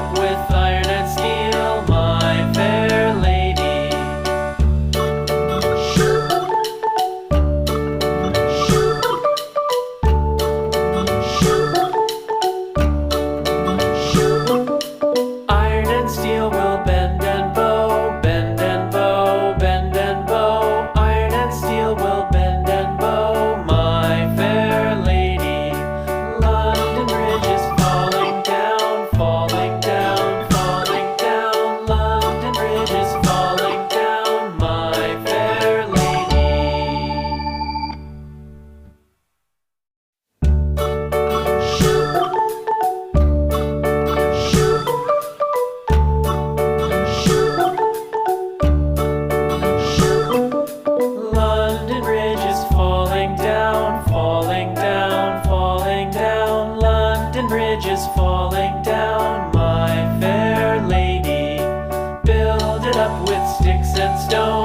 up with iron and steel, my fair lady. Iron and steel will bend and bow, bend and bow, bend and bow. Iron and steel will bend and bow, my fair lady. London Bridge is falling down, falling down, falling down. London Bridge is falling down, my fair lady. London Bridge is falling down, falling down, falling down. London Bridge is falling down, my fair lady. Build it up with sticks and stones.